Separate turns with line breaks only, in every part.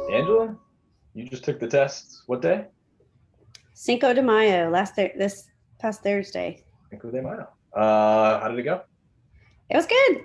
Angela, you just took the test. What day?
Cinco de Mayo, this past Thursday.
Cinco de Mayo. How did it go?
It was good.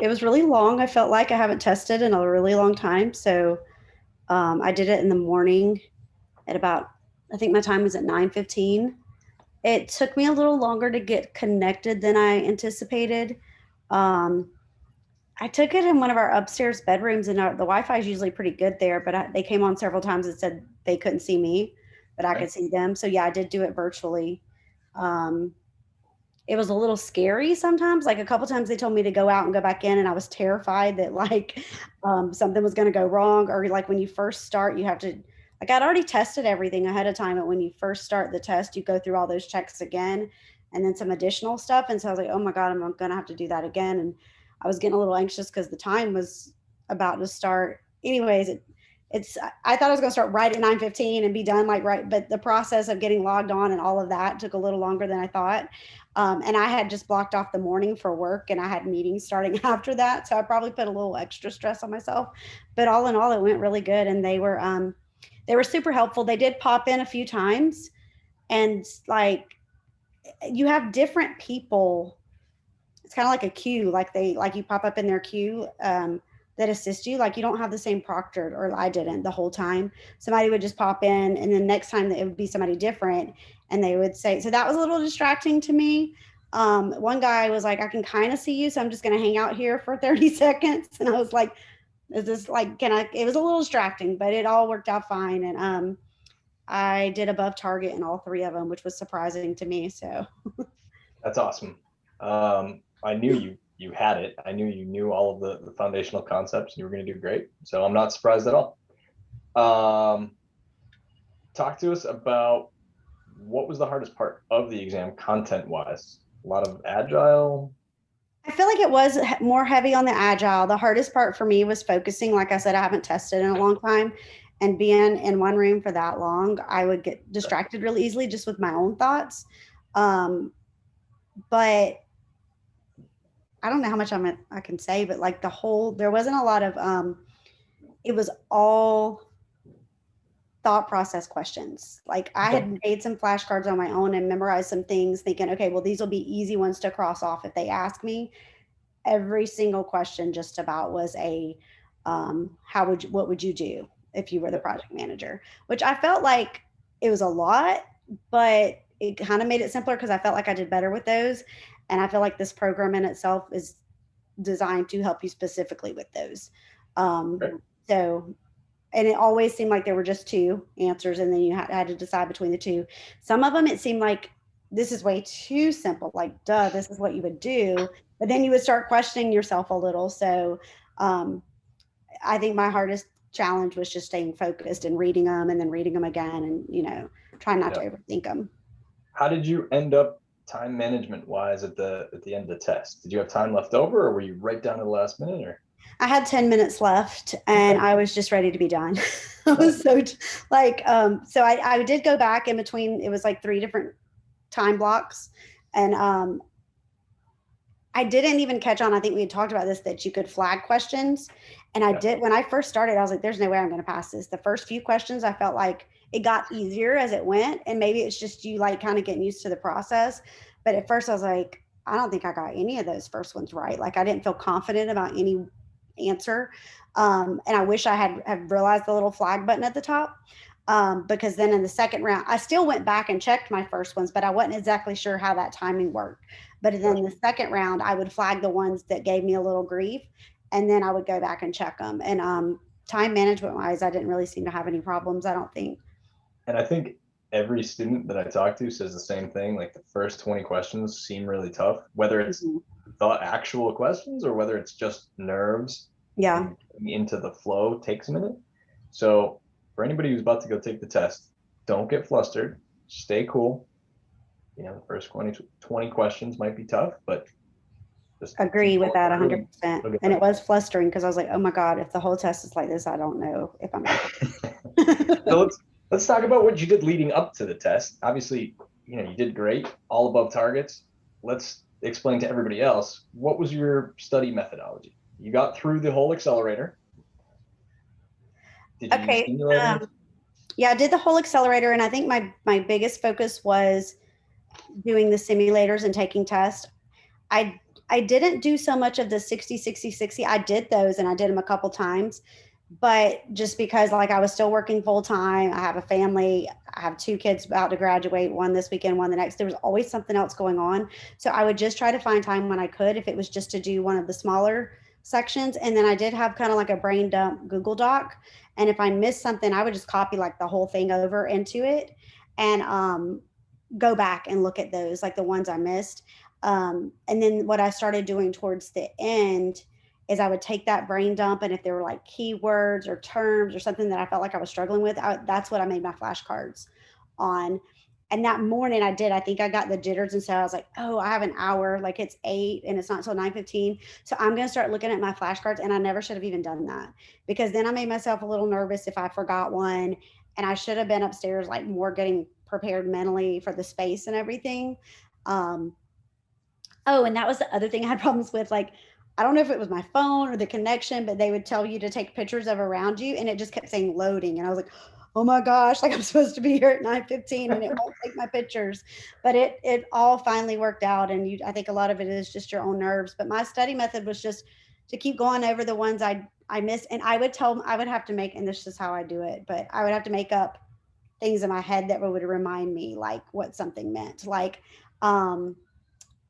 It was really long. I felt like I haven't tested in a really long time, so I did it in the morning at about, I think my time was at 9:15. It took me a little longer to get connected than I anticipated. Um, I took it in one of our upstairs bedrooms, and the Wi-Fi is usually pretty good there. But they came on several times and said they couldn't see me, but I could
Right.
see them. So yeah, I did do it virtually. Um, it was a little scary sometimes. Like a couple times they told me to go out and go back in, and I was terrified that like something was going to go wrong. Or like when you first start, you have to, like I'd already tested everything ahead of time, but when you first start the test, you go through all those checks again, and then some additional stuff. And so I was like, oh my god, I'm going to have to do that again. And I was getting a little anxious because the time was about to start. Anyways, it's I thought I was going to start right at 9:15 and be done like right, but the process of getting logged on and all of that took a little longer than I thought. And I had just blocked off the morning for work, and I had meetings starting after that, so I probably put a little extra stress on myself. But all in all, it went really good, and they were super helpful. They did pop in a few times, and like you have different people. It's kind of like a queue, like you pop up in their queue, that assist you. Like you don't have the same proctor, or I didn't the whole time. Somebody would just pop in, and then next time it would be somebody different, and they would say. So that was a little distracting to me. One guy was like, "I can kind of see you, so I'm just going to hang out here for 30 seconds," and I was like, "Is this like can I?" It was a little distracting, but it all worked out fine, and I did above target in all three of them, which was surprising to me. So
That's awesome. I knew you had it. I knew you knew all of the foundational concepts and you were going to do great. So I'm not surprised at all. Um, Talk to us about what was the hardest part of the exam content wise? A lot of agile.
I feel like it was more heavy on the agile. The hardest part for me was focusing. Like I said, I haven't tested in a long time. And being in one room for that long, I would get distracted really easily just with my own thoughts. Um, but I don't know how much I can say, but like there wasn't a lot of, it was all thought process questions. Like I
Okay.
had made some flashcards on my own and memorized some things thinking, okay, well, these will be easy ones to cross off if they ask me. Every single question just about was what would you do if you were the
Yeah.
project manager, which I felt like it was a lot, but it kind of made it simpler because I felt like I did better with those. And I feel like this program in itself is designed to help you specifically with those. um,
Great.
so and it always seemed like there were just two answers, and then you had to decide between the two. Some of them it seemed like this is way too simple, like duh, this is what you would do, but then you would start questioning yourself a little. So um, I think my hardest challenge was just staying focused and reading them and then reading them again, and trying not to
Yeah.
overthink them.
How did you end up time management wise at the end of the test? Did you have time left over or were you right down to the last minute or
I had 10 minutes left, and
okay.
I was just ready to be done. I was
Nice.
so like, so I did go back in between. It was like three different time blocks. And I didn't even catch on. I think we had talked about this, that you could flag questions. And I
Yeah.
did, when I first started, I was like, there's no way I'm going to pass this. The first few questions, I felt like it got easier as it went. And maybe it's just you like kind of getting used to the process. But at first, I was like, I don't think I got any of those first ones right. Like, I didn't feel confident about any answer. And I wish I had realized the little flag button at the top. Because then in the second round, I still went back and checked my first ones, but I wasn't exactly sure how that timing worked. But then
Gotcha.
the second round, I would flag the ones that gave me a little grief, and then I would go back and check them. And time management wise, I didn't really seem to have any problems, I don't think.
And I think every student that I talk to says the same thing. Like the first 20 questions seem really tough, whether it's
Mhm.
the actual questions or whether it's just nerves
Yeah,
and getting into the flow takes a minute. So for anybody who's about to go take the test, don't get flustered. Stay cool. The first 20 questions might be tough, but just
agree
keep
with
going
that
through and
100%.
it'll get
And it
better.
was flustering because I was like, oh my God, if the whole test is like this, I don't know if I'm going to
So
pass.
let's talk about what you did leading up to the test. Obviously, you did great, all above targets. Let's explain to everybody else what was your study methodology. You got through the whole accelerator. Did you use
Okay.
simulators?
Yeah, I did the whole accelerator, and I think my biggest focus was doing the simulators and taking tests. I I didn't do so much of the 60, 60, 60. I did those and I did them a couple times, but just because like I was still working full time, I have a family, I have two kids about to graduate, one this weekend, one the next. There was always something else going on. So I would just try to find time when I could, if it was just to do one of the smaller sections. And then I did have kind of like a brain dump Google Doc. And if I missed something, I would just copy like the whole thing over into it and go back and look at those, like the ones I missed. And then what I started doing towards the end is I would take that brain dump, and if there were like keywords or terms or something that I felt like I was struggling with, that's what I made my flashcards on. And that morning I did, I think I got the jitters. And so I was like, oh, I have an hour, like it's 8 and it's not till 9:15. So I'm going to start looking at my flashcards. And I never should have even done that, because then I made myself a little nervous if I forgot one. And I should have been upstairs, like more getting prepared mentally for the space and everything. Um, Oh, and that was the other thing I had problems with. Like, I don't know if it was my phone or the connection, but they would tell you to take pictures of around you, and it just kept saying loading. And I was like, oh my gosh, like I'm supposed to be here at 9:15 and it won't take my pictures. But it all finally worked out. And I think a lot of it is just your own nerves. But my study method was just to keep going over the ones I missed. And I would have to make, and this is how I do it, but I would have to make up things in my head that would remind me like what something meant. Like, um,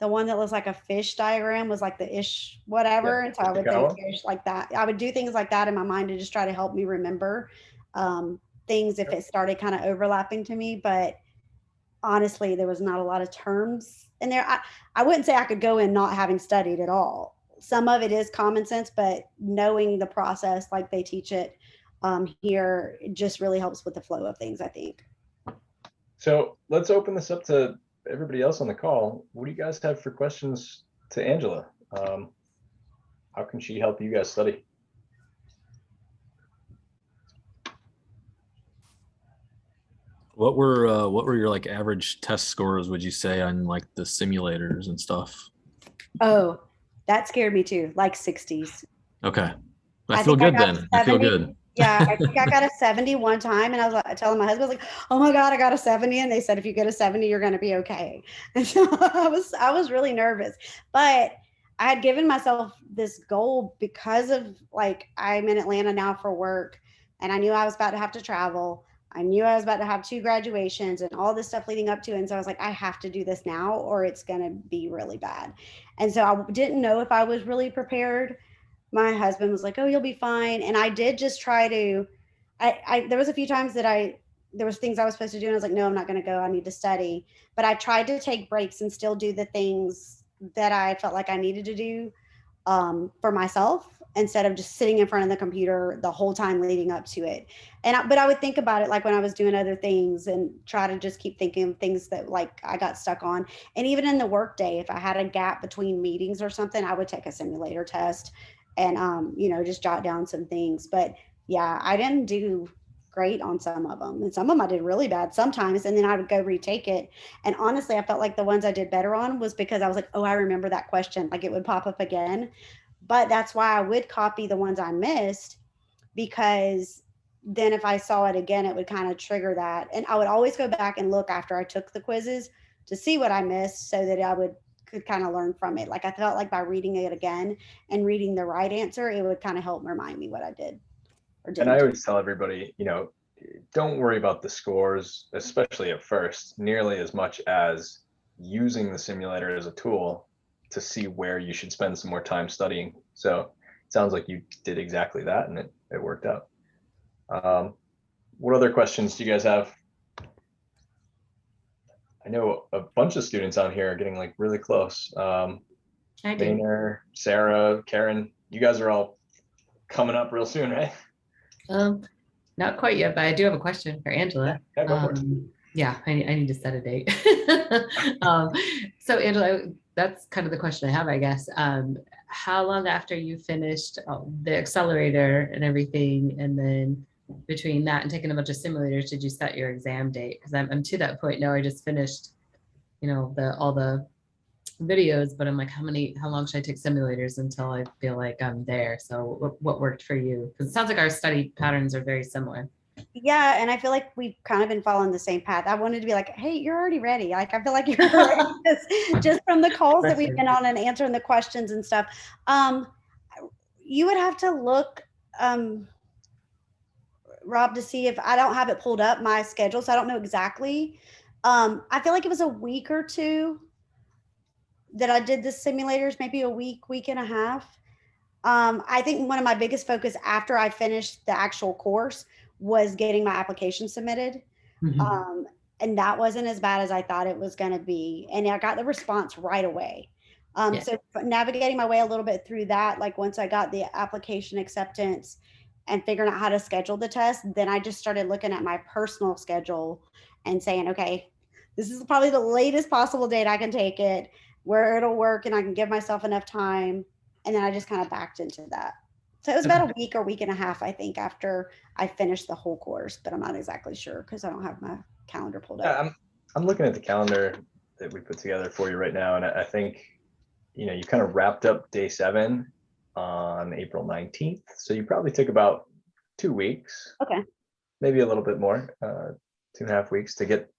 the one that was like a fish diagram was like the ish
Yeah,
whatever. And so I
the
would think
column.
fish like that. I would do things like that in my mind to just try to help me remember things if it started kind of overlapping to me. But honestly, there was not a lot of terms in there. I wouldn't say I could go in not having studied at all. Some of it is common sense, but knowing the process like they teach it here, it just really helps with the flow of things, I think.
So let's open this up to everybody else on the call. What do you guys have for questions to Angela? How can she help you guys study?
What were your like average test scores, would you say, on like the simulators and stuff?
Oh, that scared me too, like 60s.
Okay. I
I
feel
think I
good
got
then. I feel
70.
good.
Yeah, I think I got a 70 one time, and I was like, telling my husband, I was like, "Oh my God, I got a 70!" And they said, "If you get a 70, you're going to be okay." And so I was really nervous, but I had given myself this goal because of like I'm in Atlanta now for work, and I knew I was about to have to travel. I knew I was about to have 2 graduations and all this stuff leading up to it. And so I was like, I have to do this now, or it's going to be really bad. And so I didn't know if I was really prepared. My husband was like, "Oh, you'll be fine." And I did just try to, there was a few times that there was things I was supposed to do. And I was like, no, I'm not going to go. I need to study. But I tried to take breaks and still do the things that I felt like I needed to do for myself, instead of just sitting in front of the computer the whole time leading up to it. But I would think about it like when I was doing other things and try to just keep thinking of things that like I got stuck on. And even in the workday, if I had a gap between meetings or something, I would take a simulator test and just jot down some things. But yeah, I didn't do great on some of them, and some of them I did really bad sometimes, and then I would go retake it. And honestly, I felt like the ones I did better on was because I was like, oh, I remember that question, like it would pop up again. But that's why I would copy the ones I missed, because then if I saw it again, it would kind of trigger that. And I would always go back and look after I took the quizzes to see what I missed, so that I could kind of learn from it. Like I felt like by reading it again and reading the right answer, it would kind of help remind me what I did or
And I
didn't do.
always tell everybody, don't worry about the scores, especially at first, nearly as much as using the simulator as a tool to see where you should spend some more time studying. So it sounds like you did exactly that, and it worked out. What other questions do you guys have? I know a bunch of students on here are getting like really close.
I do.
Vayner, Sarah, Karen, you guys are all coming up real soon, right?
Not quite yet, but I do have a question for Angela.
Yeah, go for it.
Yeah, I need to set a date. So Angela, that's kind of the question I have, I guess. How long after you finished the accelerator and everything, and then between that and taking a bunch of simulators, did you set your exam date? Because I'm to that point now. I just finished, all the videos, but I'm like, how long should I take simulators until I feel like I'm there? So what worked for you? Because it sounds like our study patterns are very similar.
Yeah, and I feel like we've kind of been following the same path. I wanted to be like, hey, you're already ready. Like, I feel like you're ready just from the calls that we've been on and answering the questions and stuff. You would have to look, Rob, to see if I don't have it pulled up my schedule, so I don't know exactly. I feel like it was a week or two that I did the simulators, maybe a week and a half. I think one of my biggest focus after I finished the actual course was getting my application submitted.
Mhm.
And that wasn't as bad as I thought it was going to be. And I got the response right away.
Yeah.
So navigating my way a little bit through that, like once I got the application acceptance and figuring out how to schedule the test, then I just started looking at my personal schedule and saying, okay, this is probably the latest possible date I can take it, where it'll work and I can give myself enough time. And then I just kind of backed into that. So it was about a week or week and a half, I think, after I finished the whole course, but I'm not exactly sure because I don't have my calendar pulled up.
Yeah, I'm looking at the calendar that we put together for you right now, and I think, you know, you kind of wrapped up day 7 on April 19th. So you probably took about 2 weeks,
Okay.
maybe a little bit more, 2.5 weeks to get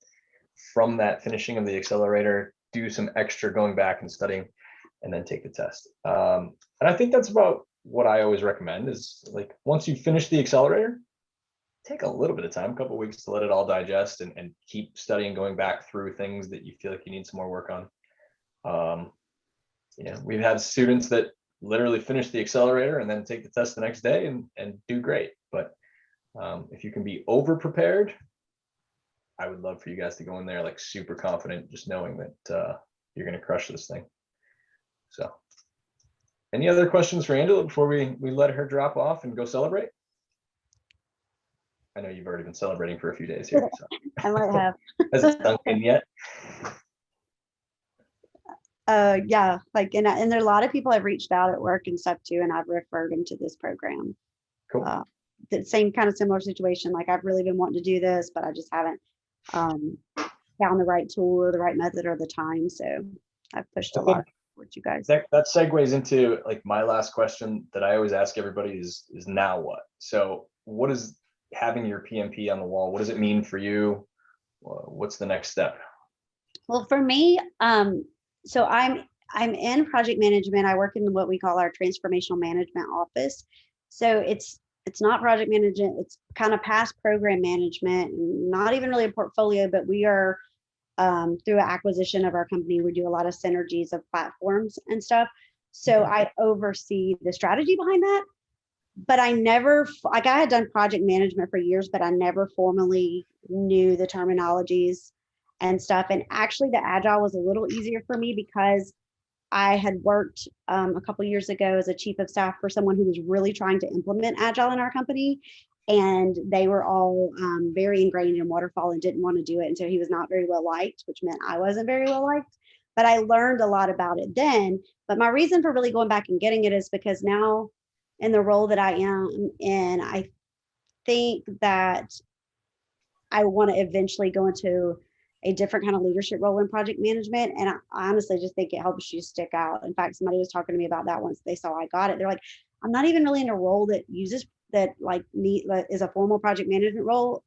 from that finishing of the accelerator, do some extra going back and studying, and then take the test. And I think that's about what I always recommend is, like, once you finish the accelerator, take a little bit of time, a couple of weeks to let it all digest and keep studying, going back through things that you feel like you need some more work on. You know, we've had students that literally finish the accelerator and then take the test the next day and do great. But if you can be over prepared, I would love for you guys to go in there like super confident, just knowing that you're going to crush this thing. So, any other questions for Angela before we let her drop off and go celebrate? I know you've already been celebrating for a few days here. So.
I might have.
Has it sunk in yet?
Yeah, like, and there are a lot of people I've reached out at work and stuff too, and I've referred them to this program.
Cool.
The same kind of similar situation. Like, I've really been wanting to do this, but I just haven't found the right tool or the right method or the time. So I've pushed a lot towards you guys.
That segues into like my last question that I always ask everybody is now what? So what is having your PMP on the wall? What does it mean for you? What's the next step?
Well, for me, so I'm in project management. I work in what we call our transformational management office. So it's not project management. It's kind of past program management, not even really a portfolio, but we are through an acquisition of our company, we do a lot of synergies of platforms and stuff. So I oversee the strategy behind that. But I never, like, I had done project management for years, but I never formally knew the terminologies and stuff. And actually, the agile was a little easier for me because I had worked a couple years ago as a chief of staff for someone who was really trying to implement agile in our company. And they were all very ingrained in waterfall and didn't want to do it. And so he was not very well liked, which meant I wasn't very well liked. But I learned a lot about it then. But my reason for really going back and getting it is because now in the role that I am in, I think that I want to eventually go into a different kind of leadership role in project management. And I honestly just think it helps you stick out. In fact, somebody was talking to me about that once they saw I got it. They're like, I'm not even really in a role that uses that like me is a formal project management role,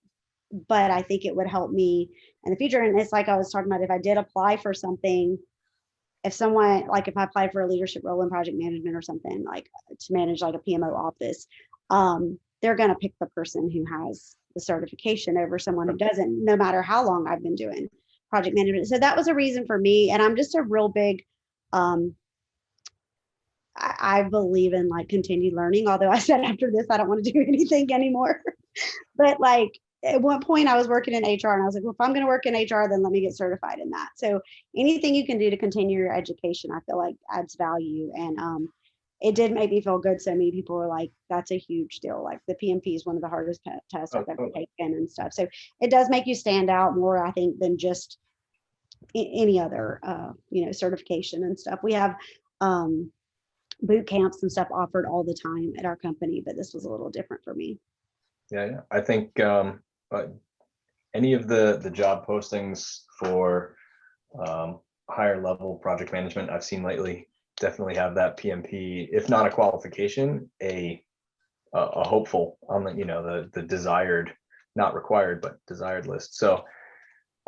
but I think it would help me in the future. And it's like I was talking about, if I did apply for something, if someone, like if I applied for a leadership role in project management or something, like to manage like a PMO office, they're going to pick the person who has the certification over someone who doesn't, no matter how long I've been doing project management. So that was a reason for me. And I'm just a real big, I believe in like continued learning, although I said after this, I don't want to do anything anymore. But like at one point I was working in HR and I was like, well, if I'm going to work in HR, then let me get certified in that. So anything you can do to continue your education, I feel like adds value. And it did make me feel good. So many people were like, that's a huge deal. Like the PMP is one of the hardest tests I've ever taken and stuff. So it does make you stand out more, I think, than just any other, certification and stuff. We have boot camps and stuff offered all the time at our company, but this was a little different for me.
Yeah. I think any of the job postings for higher level project management I've seen lately definitely have that PMP, if not a qualification, a hopeful on the, you know, the desired, not required, but desired list. So,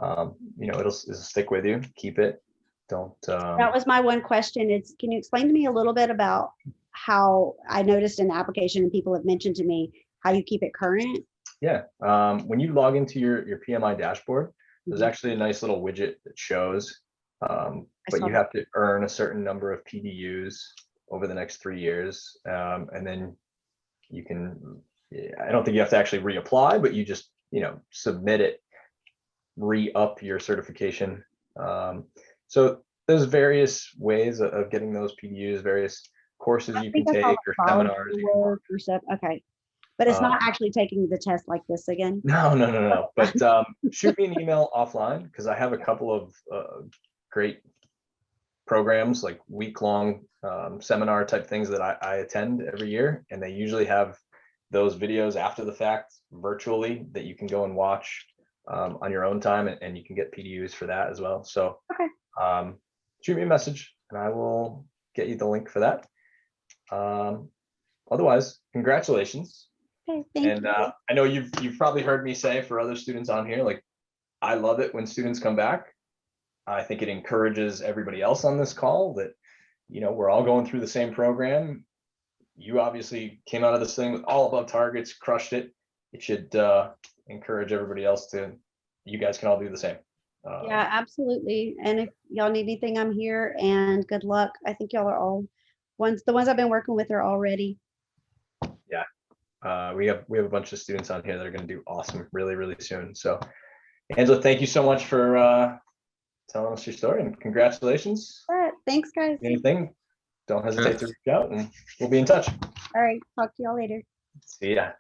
you know, it'll stick with you. Keep it. Don't.
That was my one question. Can you explain to me a little bit about how I noticed in the application and people have mentioned to me how you keep it current?
Yeah. When you log into your PMI dashboard, there's actually a nice little widget that shows, but you have to earn a certain number of PDUs over the next 3 years. And then you can, I don't think you have to actually reapply, but you just, you know, submit it, re-up your certification. So there's various ways of getting those PDUs, various courses you can take or seminars.
Or stuff. Okay. But it's not actually taking the test like this again.
No. But shoot me an email offline, because I have a couple of great programs, like week-long seminar type things that I attend every year, and they usually have those videos after the fact virtually that you can go and watch on your own time, and you can get PDUs for that as well. So shoot me a message and I will get you the link for that. Otherwise, congratulations.
Okay, thank you.
I know you've probably heard me say for other students on here, like, I love it when students come back. I think it encourages everybody else on this call that, you know, we're all going through the same program. You obviously came out of this thing with all above targets, crushed it. It should encourage everybody else to, you guys can all do the same.
Yeah, absolutely. And if y'all need anything, I'm here, and good luck. I think y'all are all the ones I've been working with are all ready.
Yeah. We have a bunch of students on here that are going to do awesome really soon. So Angela, thank you so much for telling us your story, and congratulations.
All right, thanks guys.
Anything, don't hesitate to reach out and we'll be in touch.
All right, talk to y'all later.
See ya.